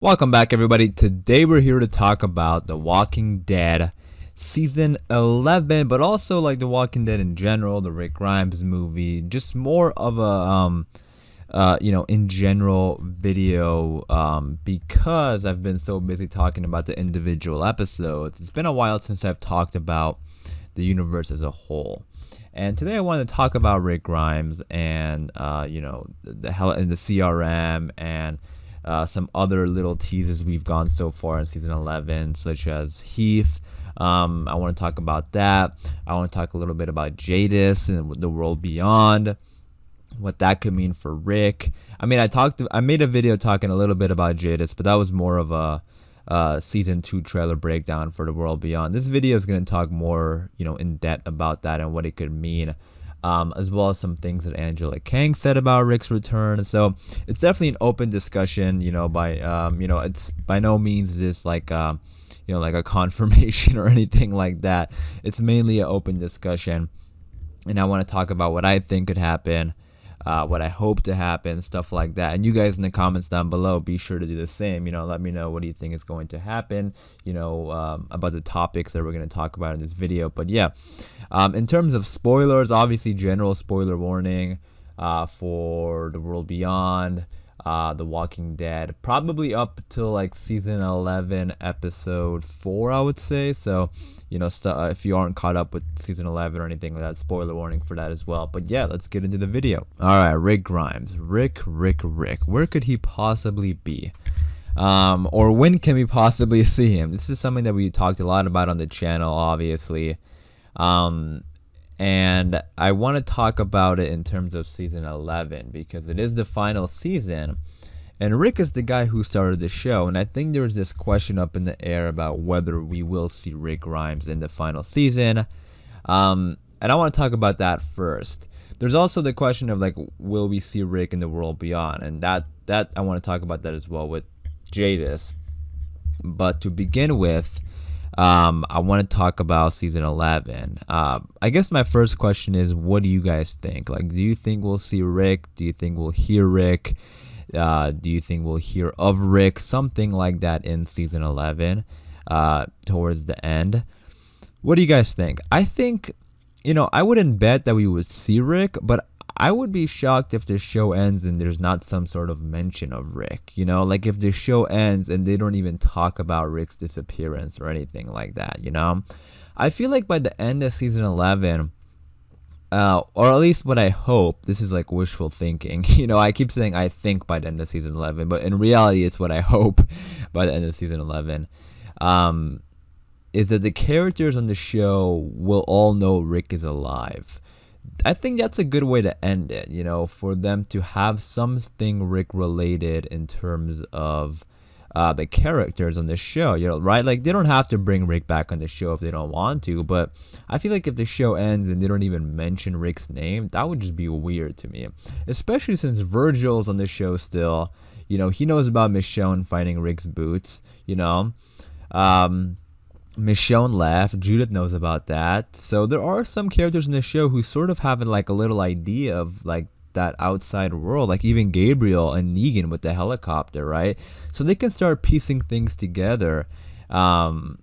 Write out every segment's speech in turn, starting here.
Welcome back, everybody. Today we're here to talk about The Walking Dead season 11, but also like The Walking Dead in general, the Rick Grimes movie, just more of a in general video because I've been so busy talking about the individual episodes. It's been a while since I've talked about the universe as a whole. And today I want to talk about Rick Grimes and the hell in the CRM and some other little teases we've gone so far in season 11, such as Heath. I want to talk about that. I want to talk a little bit about Jadis and the world beyond, what that could mean for Rick. I mean, I made a video talking a little bit about Jadis, but that was more of a season 2 trailer breakdown for the world beyond. This video is going to talk more, in depth about that and what it could mean. As well as some things that Angela Kang said about Rick's return. So it's definitely an open discussion, it's by no means this like a confirmation or anything like that. It's mainly an open discussion, and I want to talk about what I think could happen, what I hope to happen, stuff like that. And you guys in the comments down below, be sure to do the same. Let me know what do you think is going to happen, about the topics that we're going to talk about in this video. But yeah, in terms of spoilers, obviously general spoiler warning for the world beyond, The Walking Dead, probably up till like season 11 episode 4, I would say. So if you aren't caught up with season 11 or anything like that, spoiler warning for that as well. But yeah, let's get into the video. All right, Rick Grimes. Rick. Where could he possibly be? Or when can we possibly see him? This is something that we talked a lot about on the channel, obviously. And I want to talk about it in terms of season 11 because it is the final season. And Rick is the guy who started the show, and I think there's this question up in the air about whether we will see Rick Grimes in the final season. And I want to talk about that first. There's also the question of like, will we see Rick in the world beyond? And that I want to talk about that as well with Jadis. But to begin with, I want to talk about season 11. I guess my first question is, what do you guys think? Like, do you think we'll see Rick? Do you think we'll hear Rick? Do you think we'll hear of Rick, something like that in season 11 towards the end? What do you guys think? I think, I wouldn't bet that we would see Rick, but I would be shocked if the show ends and there's not some sort of mention of Rick. Like if the show ends and they don't even talk about Rick's disappearance or anything like that. I feel like by the end of season 11, or at least what I hope, this is like wishful thinking. I keep saying I think by the end of season 11, but in reality, it's what I hope by the end of season 11, is that the characters on the show will all know Rick is alive. I think that's a good way to end it, for them to have something Rick related in terms of the characters on the show, right? Like they don't have to bring Rick back on the show if they don't want to, but I feel like if the show ends and they don't even mention Rick's name, that would just be weird to me, especially since Virgil's on the show still. He knows about Michonne fighting Rick's boots. Michonne left. Judith knows about that. So there are some characters in the show who sort of have like a little idea of like that outside world, like even Gabriel and Negan with the helicopter, right? So they can start piecing things together,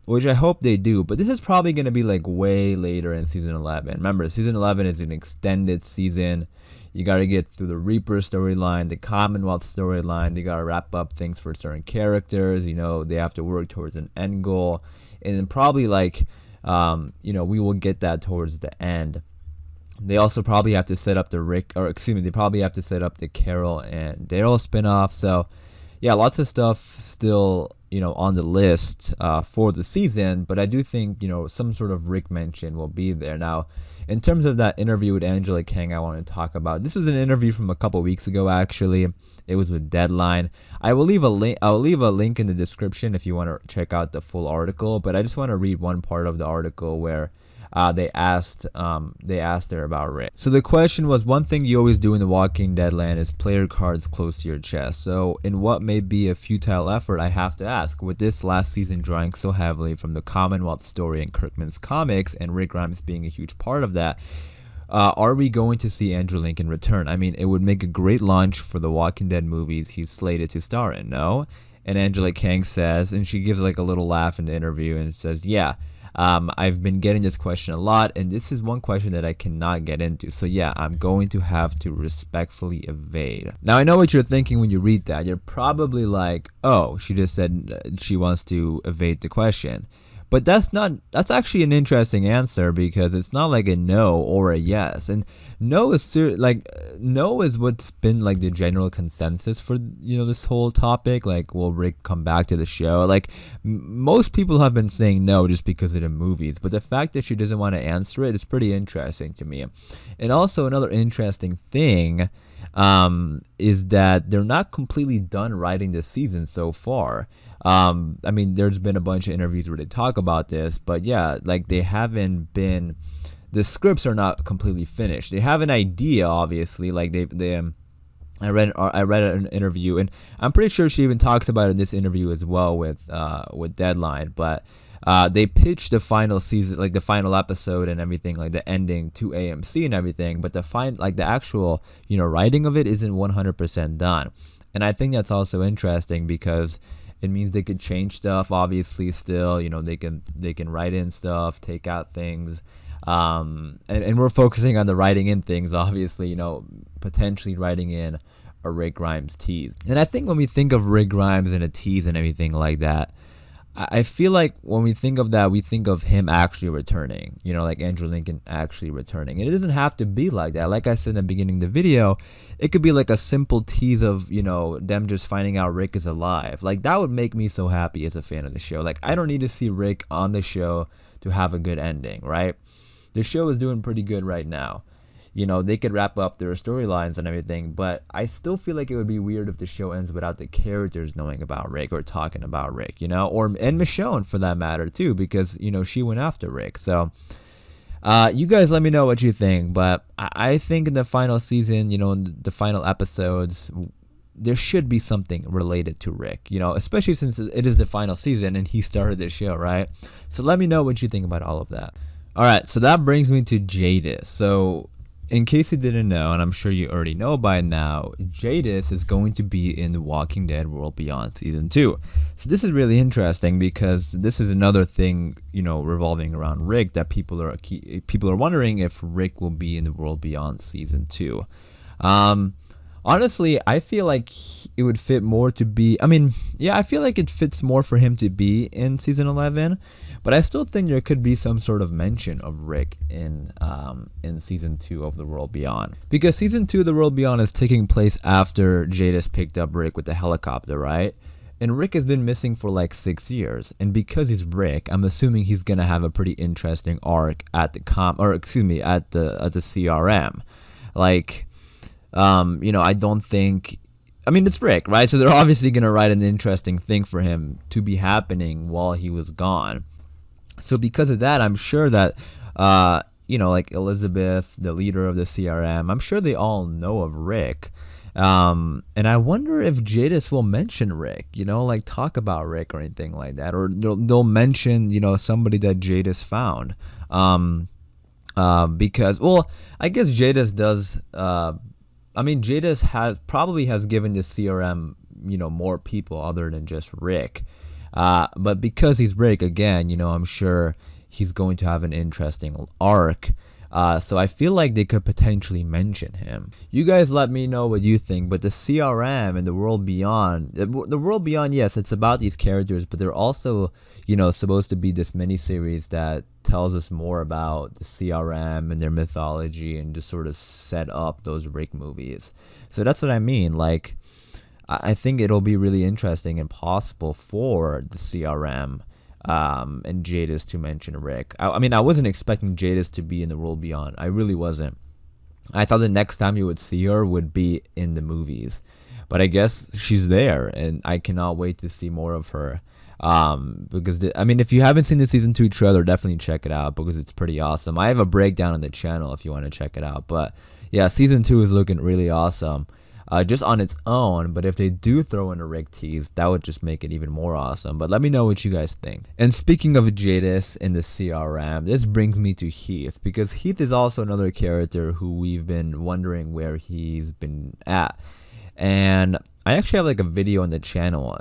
which I hope they do. But this is probably going to be like way later in season 11. Remember, season 11 is an extended season. You got to get through the Reaper storyline, the Commonwealth storyline. They got to wrap up things for certain characters. They have to work towards an end goal. And then probably like, we will get that towards the end. They also probably have to set up they probably have to set up the Carol and Daryl spinoff. So yeah, lots of stuff still, on the list for the season. But I do think, some sort of Rick mention will be there. Now, in terms of that interview with Angela Kang, I want to talk about. This was an interview from a couple weeks ago, actually. It was with Deadline. I will leave a link. I'll leave a link in the description if you want to check out the full article. But I just want to read one part of the article where they asked her about Rick. So the question was, one thing you always do in The Walking Dead land is play your cards close to your chest. So in what may be a futile effort, I have to ask, with this last season drawing so heavily from the Commonwealth story and Kirkman's comics, and Rick Grimes being a huge part of that, are we going to see Andrew Lincoln return? I mean, it would make a great launch for the Walking Dead movies he's slated to star in, no? And Angela Kang says, and she gives like a little laugh in the interview and says, yeah, I've been getting this question a lot, and this is one question that I cannot get into. So yeah, I'm going to have to respectfully evade. Now I know what you're thinking when you read that. You're probably like, oh, she just said she wants to evade the question. But that's actually an interesting answer, because it's not like a no or a yes. And no is no is what's been like the general consensus for this whole topic. Like, will Rick come back to the show? Like, most people have been saying no just because of the movies, but the fact that she doesn't want to answer it is pretty interesting to me. And also another interesting thing is that they're not completely done writing this season so far. I mean, there's been a bunch of interviews where they talk about this, but yeah, like the scripts are not completely finished. They have an idea, obviously. Like I read an interview, and I'm pretty sure she even talks about it in this interview as well with Deadline. But they pitched the final season, like the final episode and everything, like the ending to AMC and everything. But the actual writing of it isn't 100% done, and I think that's also interesting because it means they could change stuff, obviously. Still, they can write in stuff, take out things, and we're focusing on the writing in things, obviously. Potentially writing in a Rick Grimes tease. And I think when we think of Rick Grimes and a tease and everything like that, I feel like when we think of that, we think of him actually returning, like Andrew Lincoln actually returning. And it doesn't have to be like that. Like I said in the beginning of the video, it could be like a simple tease of, them just finding out Rick is alive. Like, that would make me so happy as a fan of the show. Like, I don't need to see Rick on the show to have a good ending, right? The show is doing pretty good right now. They could wrap up their storylines and everything, but I still feel like it would be weird if the show ends without the characters knowing about Rick or talking about Rick, and Michonne for that matter too, because she went after Rick. So you guys let me know what you think, but I think in the final season, the final episodes, there should be something related to Rick, especially since it is the final season and he started this show, right? So let me know what you think about all of that. All right, so that brings me to Jadis. So in case you didn't know, and I'm sure you already know by now, Jadis is going to be in The Walking Dead World Beyond Season 2. So this is really interesting because this is another thing, revolving around Rick that people are wondering if Rick will be in The World Beyond Season 2. Honestly, I feel like it would fit more to be... I feel like it fits more for him to be in Season 11, but I still think there could be some sort of mention of Rick in Season 2 of The World Beyond. Because Season 2 of The World Beyond is taking place after Jadis picked up Rick with the helicopter, right? And Rick has been missing for like 6 years. And because he's Rick, I'm assuming he's going to have a pretty interesting arc at the CRM. Like... I don't think... it's Rick, right? So they're obviously going to write an interesting thing for him to be happening while he was gone. So because of that, I'm sure that, like Elizabeth, the leader of the CRM, I'm sure they all know of Rick. And I wonder if Jadis will mention Rick, like talk about Rick or anything like that. Or they'll mention, somebody that Jadis found. Because, well, I guess Jadis does... Jadis probably has given the CRM, more people other than just Rick. But because he's Rick, again, I'm sure he's going to have an interesting arc. So I feel like they could potentially mention him. You guys let me know what you think, but the CRM and the World Beyond, the World Beyond, yes, it's about these characters, but they're also, supposed to be this miniseries that tells us more about the CRM and their mythology and just sort of set up those Rick movies. So that's what I mean. Like, I think it'll be really interesting and possible for the CRM and Jadis to mention Rick. I wasn't expecting Jadis to be in the World Beyond. I really wasn't. I thought the next time you would see her would be in the movies. But I guess she's there, and I cannot wait to see more of her. Because if you haven't seen the season 2 trailer, definitely check it out because it's pretty awesome. I have a breakdown on the channel if you want to check it out. But yeah, season 2 is looking really awesome. Just on its own, but if they do throw in a Rick tease, that would just make it even more awesome. But let me know what you guys think. And speaking of Jadis in the CRM, this brings me to Heath, because Heath is also another character who we've been wondering where he's been at. And I actually have like a video on the channel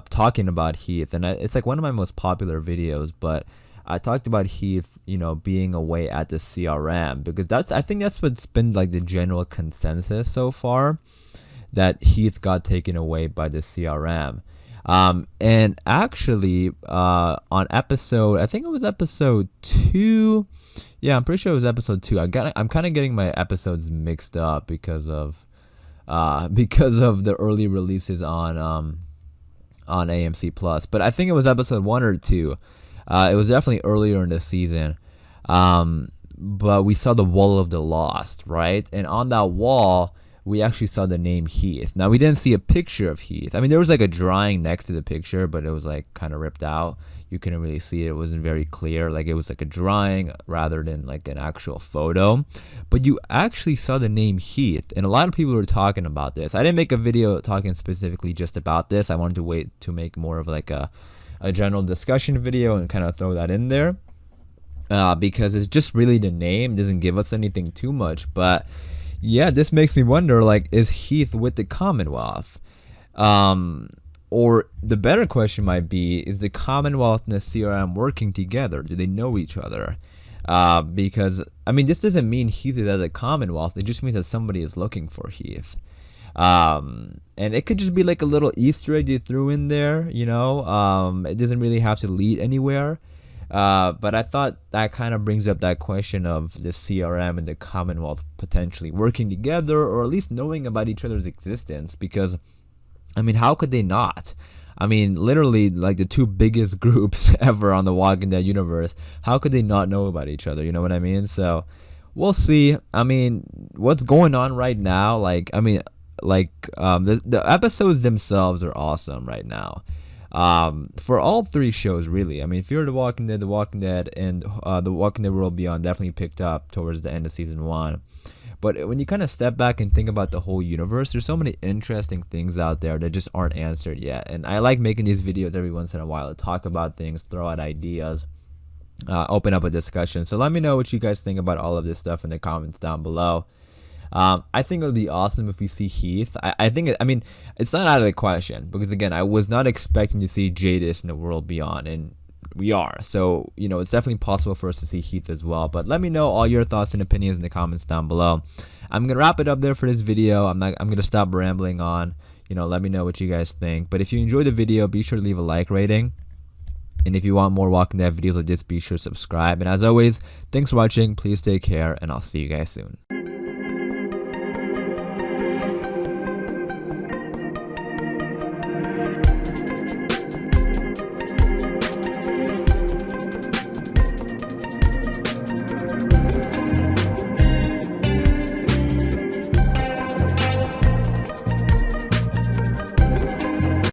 talking about Heath, and it's like one of my most popular videos. But I talked about Heath, you know, being away at the CRM, because I think that's what's been like the general consensus so far, that Heath got taken away by the CRM. And actually, on episode, I think it was episode 2. Yeah, I'm pretty sure it was episode 2. I'm kind of getting my episodes mixed up because of the early releases on AMC Plus. But I think it was episode 1 or 2. It was definitely earlier in the season. But we saw the Wall of the Lost, right? And on that wall, we actually saw the name Heath. Now, we didn't see a picture of Heath. I mean, there was like a drawing next to the picture, but it was like kind of ripped out. You couldn't really see it. It wasn't very clear. Like, it was like a drawing rather than like an actual photo. But you actually saw the name Heath, and a lot of people were talking about this. I didn't make a video talking specifically just about this. I wanted to wait to make more of like a general discussion video and kind of throw that in there. Because it's just really the name. It doesn't give us anything too much. But yeah, this makes me wonder, like, is Heath with the Commonwealth? Or the better question might be, is the Commonwealth and the CRM working together? Do they know each other? Because, I mean, this doesn't mean Heath is at the Commonwealth. It just means that somebody is looking for Heath. And it could just be like a little Easter egg you threw in there, you know? It doesn't really have to lead anywhere. But I thought that kind of brings up that question of the CRM and the Commonwealth potentially working together, or at least knowing about each other's existence. Because, I mean, how could they not? I mean, literally, like the two biggest groups ever on the Walking Dead universe. How could they not know about each other? You know what I mean? So, we'll see. I mean, what's going on right now? Like, I mean, like, the episodes themselves are awesome right now. For all 3 shows, really. I mean, Fear of the Walking Dead, and The Walking Dead World Beyond definitely picked up towards the end of season 1. But when you kind of step back and think about the whole universe, there's so many interesting things out there that just aren't answered yet. And I like making these videos every once in a while to talk about things, throw out ideas, open up a discussion. So let me know what you guys think about all of this stuff in the comments down below. I think it would be awesome if we see Heath. I mean, it's not out of the question, because again, I was not expecting to see Jadis in The World Beyond, and we are. So, you know, it's definitely possible for us to see Heath as well. But let me know all your thoughts and opinions in the comments down below. I'm gonna wrap it up there for this video. I'm gonna stop rambling on. You know, let me know what you guys think. But if you enjoyed the video, be sure to leave a like rating. And if you want more Walking Dead videos like this, be sure to subscribe. And as always, thanks for watching. Please take care, and I'll see you guys soon.